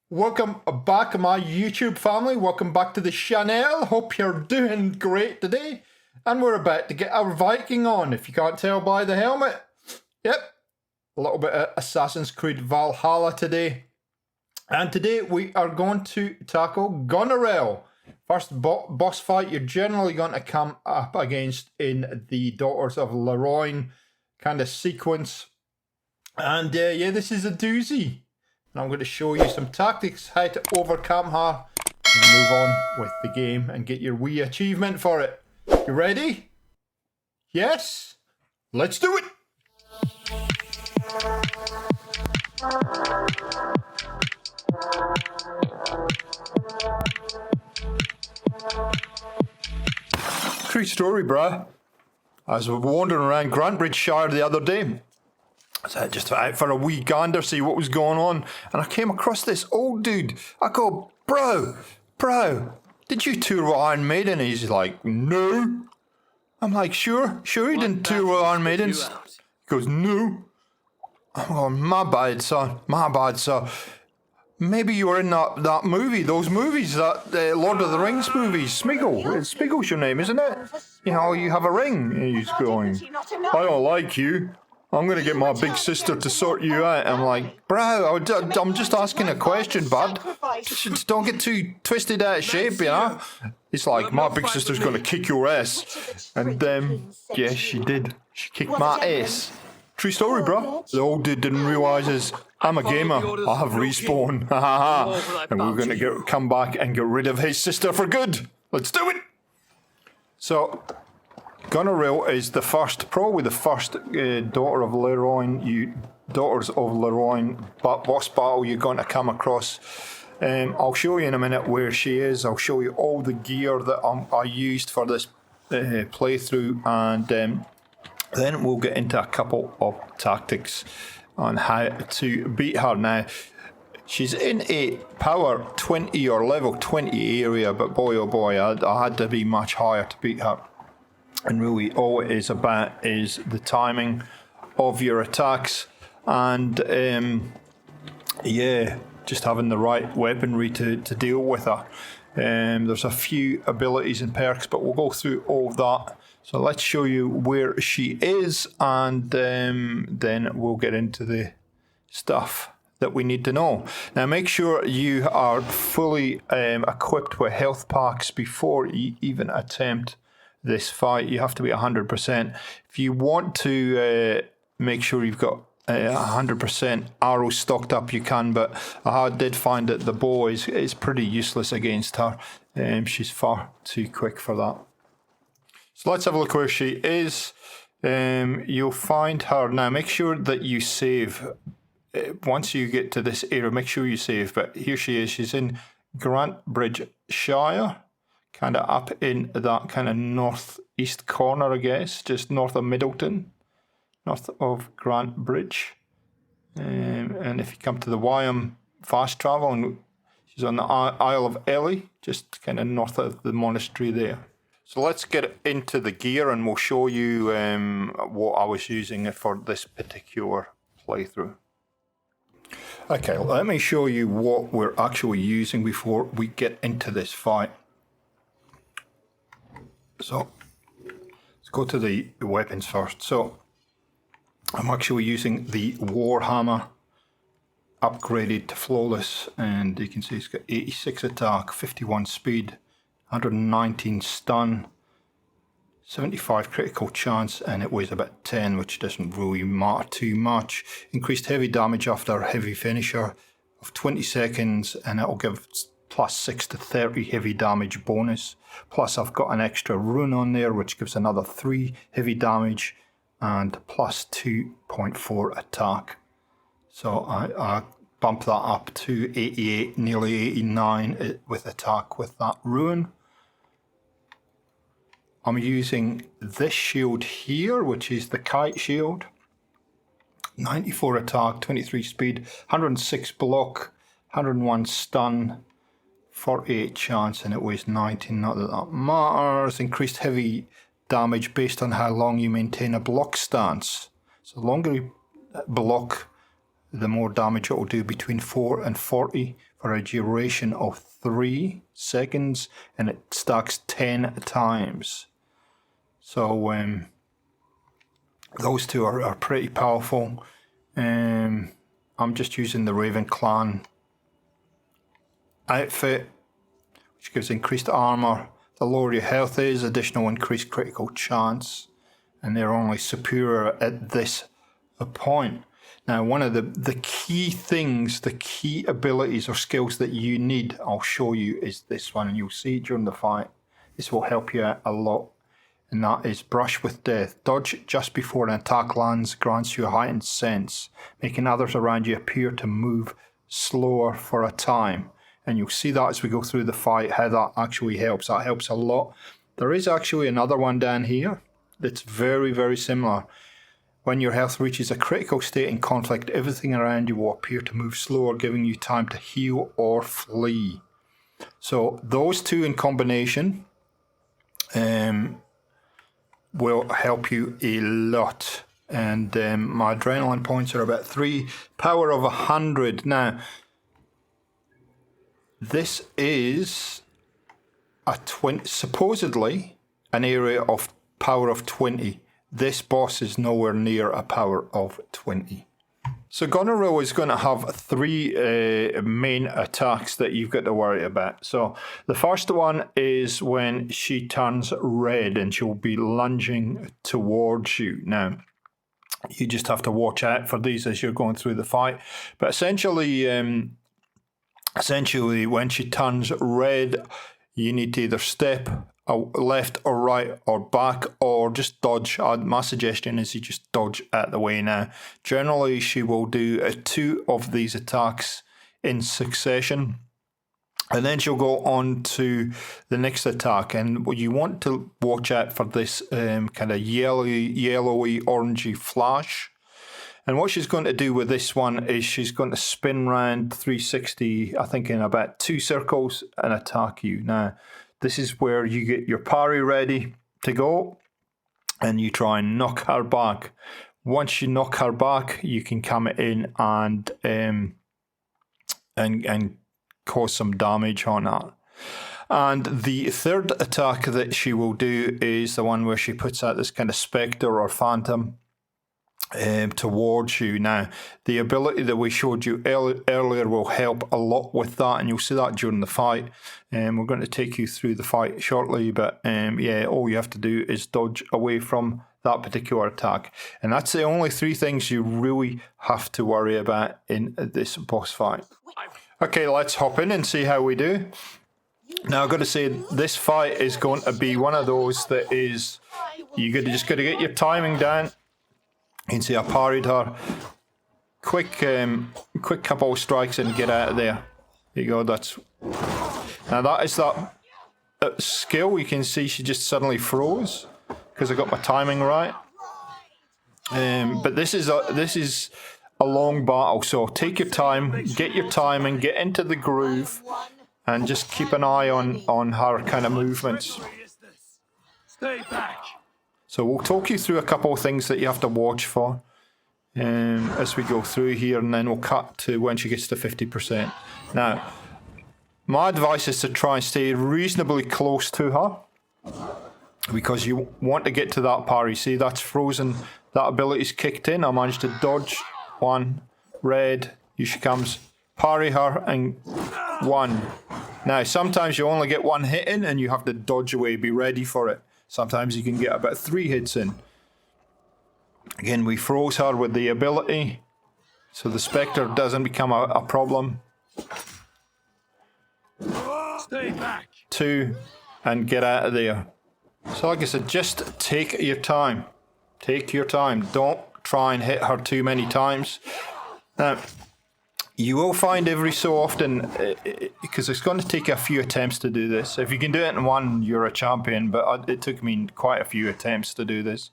Welcome back, my YouTube family. Welcome back to the channel. Hope you're doing great today. And we're about to get our Viking on, if you can't tell by the helmet. Yep, a little bit of Assassin's Creed Valhalla today. And today we are going to tackle Goneril. First boss fight you're generally going to come up against in the Daughters of Leroyne kind of sequence. And yeah, this is a doozy. And I'm going to show you some tactics, how to overcome her, and move on with the game and get your wee achievement for it. You ready? Yes? Let's do it! True story, bruh. I was wandering around Grantbridgeshire the other day. So I just out for a wee gander, see what was going on, and I came across this old dude. I go, bro, did you tour with Iron Maiden? And he's like, no. I'm like, sure, you didn't tour with Iron Maiden. He goes, no. I'm going, my bad, son. Maybe you were in that movie, those movies, that Lord of the Rings movies. Smeagol. Smeagol's your name, isn't it? You know, you have a ring. And he's going, I don't like you. I'm going to get my big sister to sort you out. I'm like, bro, I'm just asking a question, bud. Just don't get too twisted out of shape, you know? It's like, my big sister's going to kick your ass. And yeah, she did. She kicked my ass. True story, bro. The old dude didn't realise I'm a gamer. I have respawn. And we're going to come back and get rid of his sister for good. Let's do it. So Goneril is probably the first Daughters of Leroyne boss battle you're going to come across. I'll show you in a minute where she is. I'll show you all the gear that I used for this playthrough, and then we'll get into a couple of tactics on how to beat her. Now, she's in a power 20 or level 20 area, but boy oh boy, I had to be much higher to beat her. And really all it is about is the timing of your attacks and yeah, just having the right weaponry to deal with her. There's a few abilities and perks, but we'll go through all of that. So let's show you where she is, and then we'll get into the stuff that we need to know. Now make sure you are fully equipped with health packs before you even attempt this fight. You have to be 100%. If you want to make sure you've got 100% arrows stocked up, you can, but I did find that the bow is pretty useless against her. She's far too quick for that. So let's have a look where she is. You'll find her. Now make sure that you save. Once you get to this area, make sure you save. But here she is. She's in Grantbridgeshire, kind of up in that kind of northeast corner, I guess, just north of Middleton, north of Grantbridge. And if you come to the Wyam fast travel, and she's on the Isle of Ely, just kind of north of the monastery there. So let's get into the gear, and we'll show you what I was using for this particular playthrough. Okay, let me show you what we're actually using before we get into this fight. So let's go to the weapons first. So I'm actually using the Warhammer upgraded to flawless, and you can see it's got 86 attack, 51 speed, 119 stun, 75 critical chance, and it weighs about 10, which doesn't really matter too much. Increased heavy damage after heavy finisher of 20 seconds, and it'll give plus 6 to 30 heavy damage bonus. Plus I've got an extra rune on there, which gives another 3 heavy damage and plus 2.4 attack. So I bump that up to 88, nearly 89 with attack with that rune. I'm using this shield here, which is the kite shield. 94 attack, 23 speed, 106 block, 101 stun, 48 chance, and it weighs 19, not that that matters. Increased heavy damage based on how long you maintain a block stance. So the longer you block, the more damage it will do, between 4 and 40 for a duration of 3 seconds, and it stacks 10 times. So those two are pretty powerful. I'm just using the Raven Clan outfit, which gives increased armor. The lower your health is, additional increased critical chance, and they're only superior at this point. Now, one of the key things, the key abilities or skills that you need, I'll show you, is this one, and you'll see it during the fight. This will help you out a lot, and that is Brush with Death. Dodge just before an attack lands grants you a heightened sense, making others around you appear to move slower for a time. And you'll see that as we go through the fight, how that actually helps. That helps a lot. There is actually another one down here that's very, very similar. When your health reaches a critical state in conflict, everything around you will appear to move slower, giving you time to heal or flee. So those two in combination will help you a lot. And my adrenaline points are about 3, power of 100. Now, this is supposedly an area of power of 20. This boss is nowhere near a power of 20. So Goneril is going to have 3 main attacks that you've got to worry about. So the first one is when she turns red and she'll be lunging towards you. Now, you just have to watch out for these as you're going through the fight. But essentially, when she turns red, you need to either step left or right or back or just dodge. My suggestion is you just dodge out the way now. Generally, she will do 2 of these attacks in succession, and then she'll go on to the next attack. And you want to watch out for this kind of yellowy, orangey flash. And what she's going to do with this one is she's going to spin round 360, I think in about 2 circles, and attack you. Now, this is where you get your parry ready to go, and you try and knock her back. Once you knock her back, you can come in and cause some damage on her. And the third attack that she will do is the one where she puts out this kind of spectre or phantom towards you. Now, the ability that we showed you earlier will help a lot with that, and you'll see that during the fight. We're going to take you through the fight shortly, but yeah, all you have to do is dodge away from that particular attack. And that's the only 3 things you really have to worry about in this boss fight. Okay, let's hop in and see how we do. Now, I've got to say, this fight is going to be one of those that is, just got to get your timing down. You can see I parried her. Quick couple of strikes and get out of there. There you go. Now that is that skill. You can see she just suddenly froze because I got my timing right. But this is a long battle, so take your time, get your timing, get into the groove, and just keep an eye on her kind of movements. Stay back. So we'll talk you through a couple of things that you have to watch for as we go through here, and then we'll cut to when she gets to 50%. Now, my advice is to try and stay reasonably close to her, because you want to get to that parry. See, that's frozen. That ability's kicked in. I managed to dodge 1, red, here she comes, parry her, and 1. Now, sometimes you only get 1 hit in, and you have to dodge away, be ready for it. Sometimes you can get about 3 hits in. Again, we froze her with the ability, so the Spectre doesn't become a problem. Stay back. 2, and get out of there. So like I said, just take your time. Take your time. Don't try and hit her too many times. Now, you will find every so often, because it's going to take a few attempts to do this. If you can do it in 1, you're a champion, but it took me quite a few attempts to do this.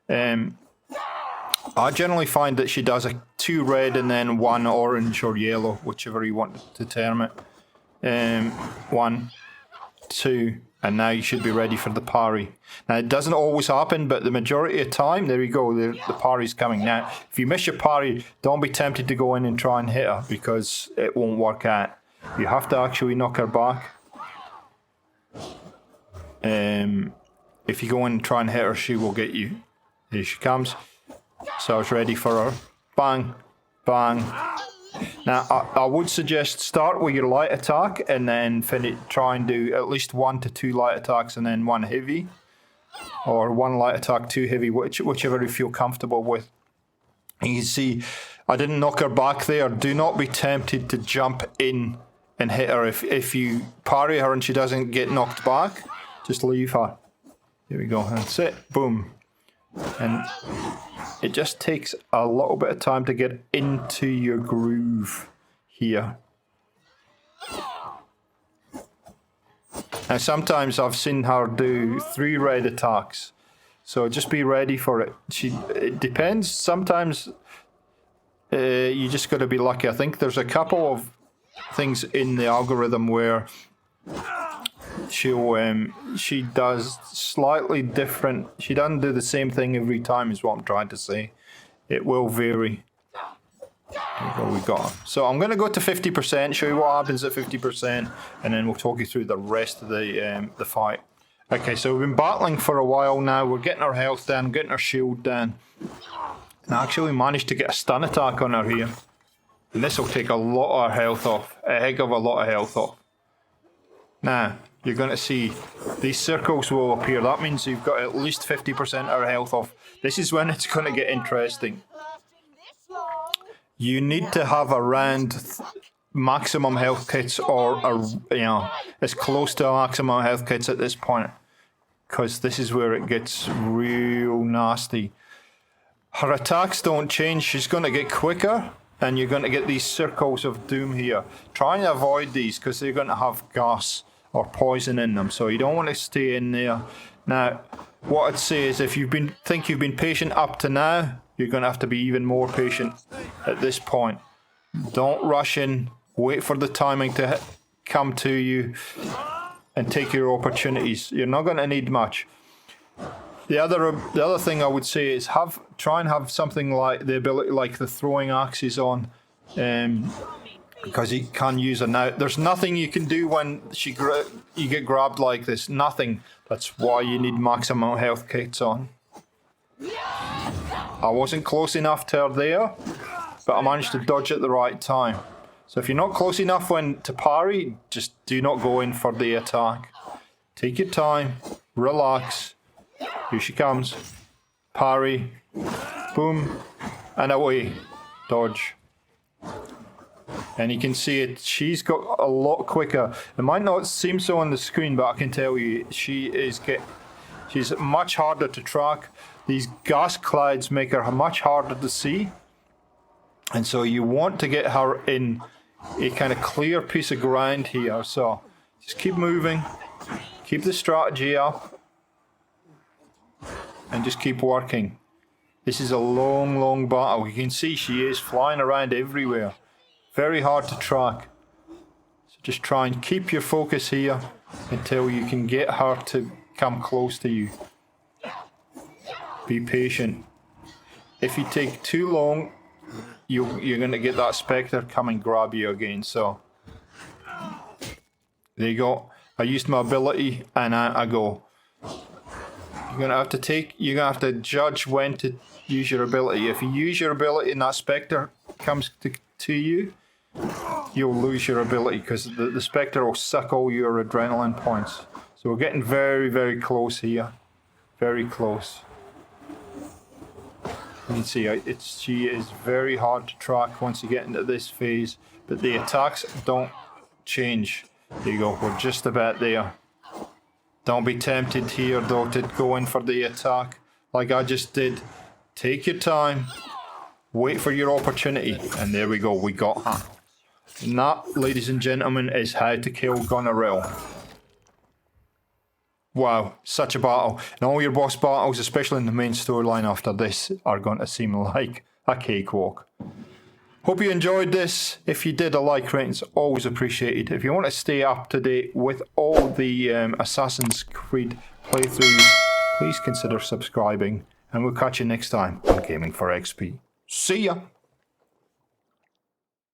I generally find that she does 2 red and then 1 orange or yellow, whichever you want to term it. 1, 2, And now you should be ready for the parry. Now, it doesn't always happen, but the majority of time, there you go, the parry's coming. Now, if you miss your parry, don't be tempted to go in and try and hit her, because it won't work out. You have to actually knock her back. If you go in and try and hit her, she will get you. Here she comes. So I was ready for her. Bang, bang. Now, I would suggest start with your light attack and then try and do at least 1 to 2 light attacks and then 1 heavy. Or 1 light attack, 2 heavy, whichever you feel comfortable with. And you can see, I didn't knock her back there. Do not be tempted to jump in and hit her. If you parry her and she doesn't get knocked back, just leave her. Here we go, that's it, boom. And it just takes a little bit of time to get into your groove here. Now sometimes I've seen her do 3 red attacks, so just be ready for it. It depends, sometimes you just got to be lucky. I think there's a couple of things in the algorithm where she does slightly different. She doesn't do the same thing every time, is what I'm trying to say. It will vary. There you go, we got her. So I'm going to go to 50%, show you what happens at 50%, and then we'll talk you through the rest of the fight. Okay, so we've been battling for a while now. We're getting our health down, getting our shield down. And I actually managed to get a stun attack on her here. And this will take a lot of health off. A heck of a lot of health off. Now, you're going to see these circles will appear. That means you've got at least 50% of her health off. This is when it's going to get interesting. You need to have around maximum health kits or as close to maximum health kits at this point. Because this is where it gets real nasty. Her attacks don't change. She's going to get quicker. And you're going to get these circles of doom here. Try and avoid these because they're going to have gas or poison in them. So you don't want to stay in there. Now, what I'd say is if you've been patient up to now, you're going to have to be even more patient at this point. Don't rush in. Wait for the timing to come to you and take your opportunities. You're not going to need much. The other thing I would say is try and have something like the ability, like the throwing axes on, because you can use it now. There's nothing you can do when you get grabbed like this. Nothing. That's why you need maximum health kits on. I wasn't close enough to her there, but I managed to dodge at the right time. So if you're not close enough to parry, just do not go in for the attack. Take your time, relax. Here she comes. Parry. Boom. And away. Dodge. And you can see it. She's got a lot quicker. It might not seem so on the screen, but I can tell you she's much harder to track. These gas clouds make her much harder to see. And so you want to get her in a kind of clear piece of ground here. So just keep moving. Keep the strategy up. And just keep working. This is a long, long battle. You can see she is flying around everywhere. Very hard to track. So just try and keep your focus here until you can get her to come close to you. Be patient. If you take too long, you're going to get that spectre come and grab you again. So there you go. I used my ability and I go. You're gonna have to judge when to use your ability. If you use your ability and that spectre comes to you, you'll lose your ability because the spectre will suck all your adrenaline points. So we're getting very, very close here. Very close. You can see she is very hard to track once you get into this phase, but the attacks don't change. There you go, we're just about there. Don't be tempted here though to go in for the attack like I just did. Take your time, wait for your opportunity, and there we go, we got her. And that, ladies and gentlemen, is how to kill Goneril. Wow, such a battle. And all your boss battles, especially in the main storyline after this, are going to seem like a cakewalk. Hope you enjoyed this. If you did, a like rating's always appreciated. If you want to stay up to date with all the Assassin's Creed playthroughs, please consider subscribing. And we'll catch you next time on Gaming for XP. See ya!